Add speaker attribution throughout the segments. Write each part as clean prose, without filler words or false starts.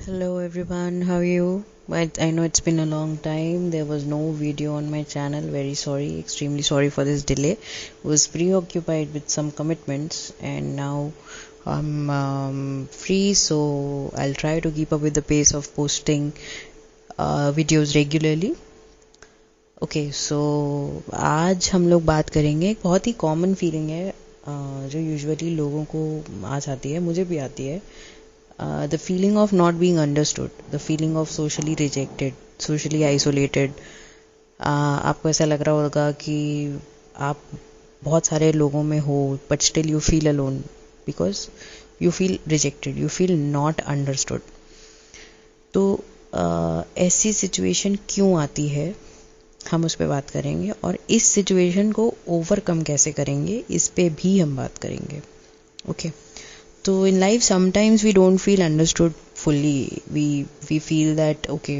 Speaker 1: Hello everyone, how are you? But I know it's been a long time. There was no video on my channel. Very sorry, extremely sorry for this delay. Was preoccupied with some commitments and now I'm free, so I'll try to keep up with the pace of posting videos regularly. Okay so आज हम लोग बात करेंगे, एक बहुत ही common feeling है जो usually लोगों को आ जाती है, मुझे भी आती है. The feeling of not being understood, the feeling of socially rejected, socially isolated. आपको ऐसा लग रहा होगा कि आप बहुत सारे लोगों में हो but still you feel alone because you feel rejected, you feel not understood. तो ऐसी सिचुएशन क्यों आती है, हम उस पर बात करेंगे और इस सिचुएशन को ओवरकम कैसे करेंगे इस पे भी हम बात करेंगे. ओके तो in life sometimes we don't feel understood fully. we feel that okay,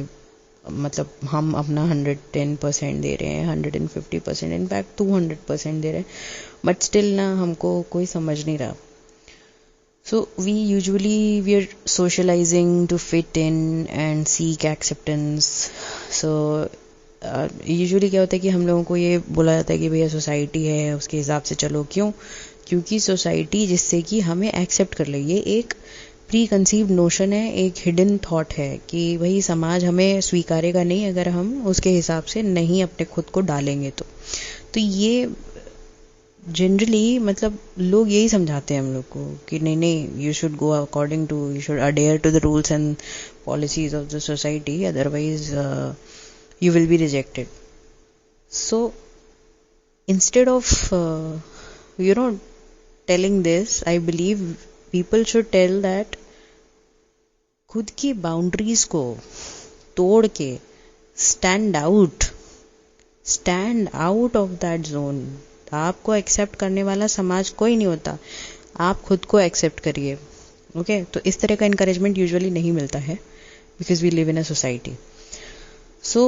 Speaker 1: मतलब हम अपना 110% दे रहे हैं, 150%, इनफैक्ट 200% दे रहे हैं, बट स्टिल ना हमको कोई समझ नहीं रहा. So we are socializing to fit in and seek acceptance. So usually क्या होता है कि हम लोगों को ये बोला जाता है कि भैया सोसाइटी है उसके हिसाब से चलो. क्यों? क्योंकि सोसाइटी जिससे कि हमें एक्सेप्ट कर ले. ये एक प्री कंसीव्ड नोशन है, एक हिडन थॉट है कि भाई समाज हमें स्वीकारेगा नहीं अगर हम उसके हिसाब से नहीं अपने खुद को डालेंगे. तो ये जनरली मतलब लोग यही समझाते हैं हम लोग को कि नहीं नहीं, you should go according to, you should adhere to the rules and policies of the society, otherwise you will be rejected. So instead of telling this, I believe people should tell that खुद की boundaries को तोड़ के stand out of that zone. आपको accept करने वाला समाज कोई नहीं होता, आप खुद को एक्सेप्ट करिए. ओके तो इस तरह का इनकरेजमेंट यूजुअली नहीं मिलता है because we live in a society. So,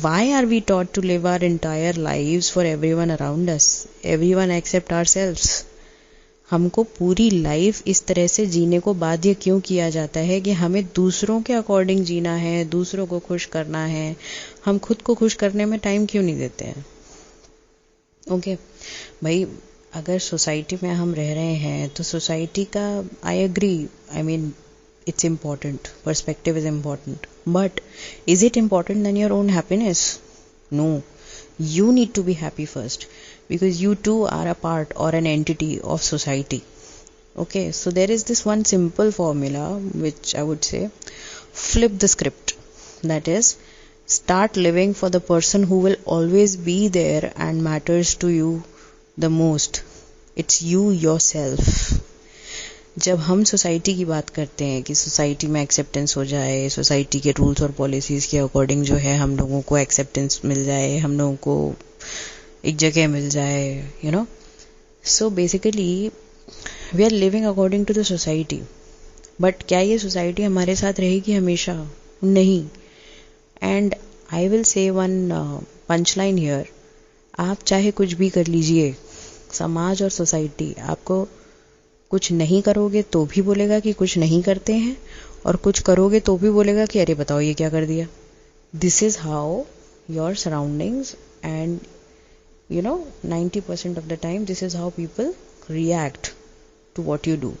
Speaker 1: why are we taught to live our entire lives for everyone around us? Everyone except ourselves. हमको पूरी लाइफ इस तरह से जीने को बाध्य क्यों किया जाता है कि हमें दूसरों के अकॉर्डिंग जीना है, दूसरों को खुश करना है. हम खुद को खुश करने में टाइम क्यों नहीं देते हैं? ओके भाई, अगर सोसाइटी में हम रह रहे हैं तो सोसाइटी का I agree, I mean it's important, perspective is important, but is it important than your own happiness? No, you need to be happy first because you too are a part or an entity of society. Okay, so there is this one simple formula which I would say, flip the script. That is, start living for the person who will always be there and matters to you the most. It's you yourself. जब हम society की बात करते हैं कि society में acceptance हो जाए, सोसाइटी के रूल्स और पॉलिसीज़ के अकॉर्डिंग जो है हम लोगों को एक्सेप्टेंस मिल जाए, हम लोगों को एक जगह मिल जाए, you know, so basically we are living according to the society. But क्या ये सोसाइटी हमारे साथ रहेगी हमेशा? नहीं. And I will say one punch line here, आप चाहे कुछ भी कर लीजिए, समाज और सोसाइटी आपको कुछ नहीं करोगे तो भी बोलेगा कि कुछ नहीं करते हैं, और कुछ करोगे तो भी बोलेगा कि अरे बताओ ये क्या कर दिया. This is how your surroundings and 90% of the time this is how people react to what you do.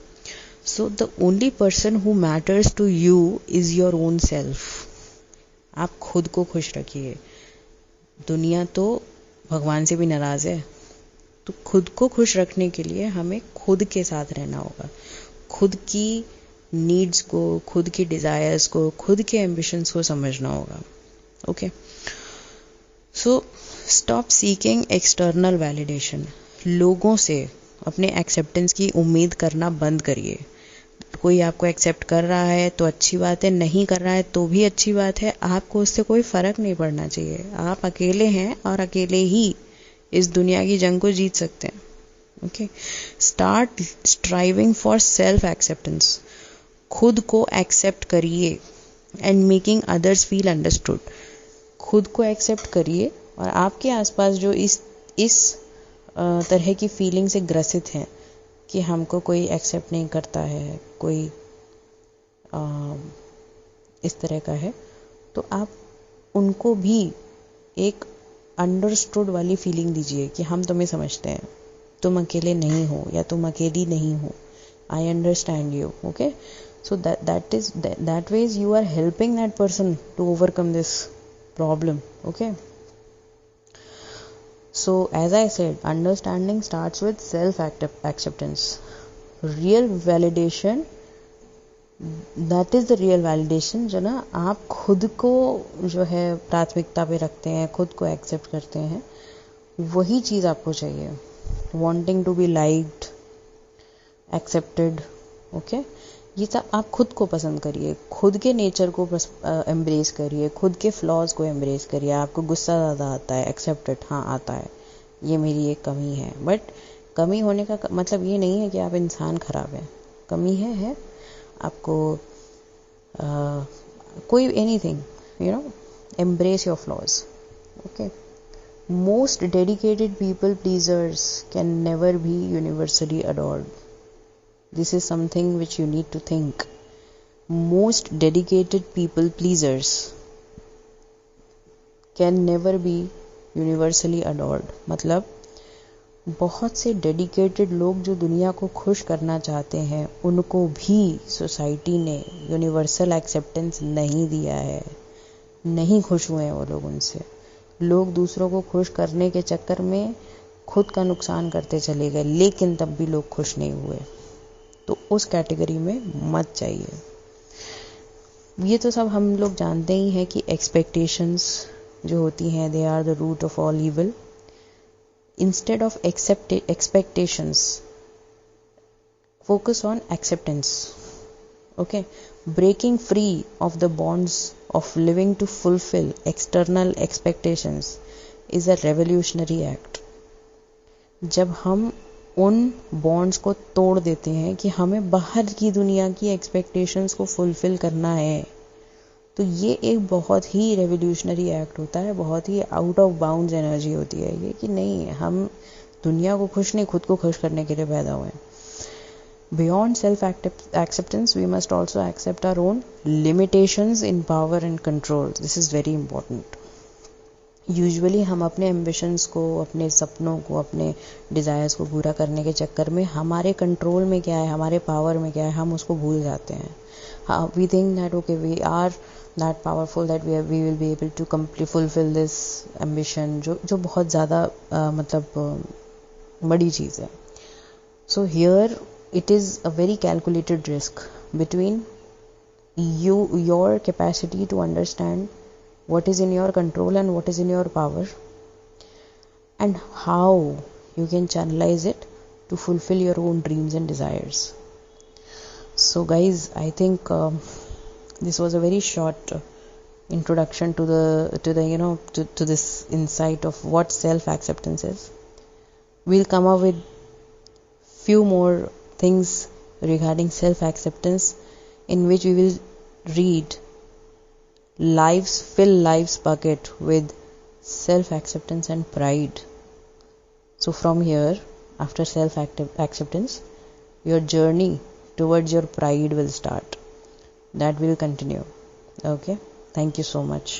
Speaker 1: So the only person who matters to you is your own self. आप खुद को खुश रखिए. दुनिया तो भगवान से भी नाराज है, तो खुद को खुश रखने के लिए हमें खुद के साथ रहना होगा. खुद की नीड्स को, खुद की डिज़ायर्स को, खुद के एम्बिशंस को समझना होगा. Okay so stop seeking external validation. लोगों से अपने एक्सेप्टेंस की उम्मीद करना बंद करिए. कोई आपको एक्सेप्ट कर रहा है तो अच्छी बात है, नहीं कर रहा है तो भी अच्छी बात है. आपको उससे कोई फ़र्क नहीं पड़ना चाहिए. आप अकेले हैं और अकेले ही इस दुनिया की जंग को जीत सकते हैं. Okay start striving for self acceptance. खुद को एक्सेप्ट करिए and making others feel understood. खुद को एक्सेप्ट करिए और आपके आसपास जो इस तरह की फीलिंग से ग्रसित हैं कि हमको कोई एक्सेप्ट नहीं करता है, कोई इस तरह का है, तो आप उनको भी एक अंडरस्टूड वाली फीलिंग दीजिए कि हम तुम्हें समझते हैं, तुम अकेले नहीं हो या तुम अकेली नहीं हो, I understand you. Okay, so that ways you are helping that person to overcome this problem. Okay, so as I said, understanding starts with self acceptance. Real validation, that is the real validation, जो ना आप खुद को जो है प्राथमिकता पे रखते हैं, खुद को एक्सेप्ट करते हैं, वही चीज़ आपको चाहिए. wanting to be liked, accepted. okay, ये सब आप खुद को पसंद करिए, खुद के नेचर को एम्ब्रेस करिए, खुद के फ्लॉज को एम्ब्रेस करिए. आपको गुस्सा ज़्यादा आता है, एक्सेप्टेड, हाँ आता है, ये मेरी एक कमी है. बट कमी होने का मतलब ये नहीं है कि आप इंसान खराब हैं. कमी है आपको कोई anything, you know, embrace your flaws. Okay, most dedicated people pleasures can never be universally adored. This is something which you need to think. Most dedicated people pleasers can never be universally adored. मतलब बहुत से dedicated लोग जो दुनिया को खुश करना चाहते हैं, उनको भी सोसाइटी ने यूनिवर्सल एक्सेप्टेंस नहीं दिया है. नहीं खुश हुए हैं वो लोग उनसे. लोग दूसरों को खुश करने के चक्कर में खुद का नुकसान करते चले गए, लेकिन तब भी लोग खुश नहीं हुए. तो उस कैटेगरी में मत जाइए. ये तो सब हम लोग जानते ही हैं कि एक्सपेक्टेशंस जो होती हैं, they are the root of all evil. Instead of expectations, focus on acceptance. Okay, breaking free of the bonds of living to fulfil external expectations is a revolutionary act. जब हम उन बॉन्ड्स को तोड़ देते हैं कि हमें बाहर की दुनिया की एक्सपेक्टेशंस को फुलफिल करना है, तो ये एक बहुत ही रेवोल्यूशनरी एक्ट होता है, बहुत ही आउट ऑफ बाउंड्स एनर्जी होती है ये, कि नहीं, हम दुनिया को खुश नहीं, खुद को खुश करने के लिए पैदा हुए हैं. Beyond self acceptance we must also accept our own limitations in power and control. This is very important. Usually हम अपने एम्बिशंस को, अपने सपनों को, अपने डिज़ायर्स को पूरा करने के चक्कर में हमारे कंट्रोल में क्या है, हमारे पावर में क्या है, हम उसको भूल जाते हैं. We think that okay, we are that powerful that we will be able to complete fulfil this ambition, जो बहुत ज़्यादा मतलब बड़ी चीज़ है. So here it is a very calculated risk between your capacity to understand what is in your control and what is in your power, and how you can channelize it to fulfill your own dreams and desires. So guys, I think this was a very short introduction to the you know, to this insight of what self acceptance is. We'll come up with few more things regarding self acceptance, in which we will read Fill Life's Bucket with Self Acceptance and Pride. So from here, after self acceptance, your journey towards your pride will start. That will continue. Okay, thank you so much.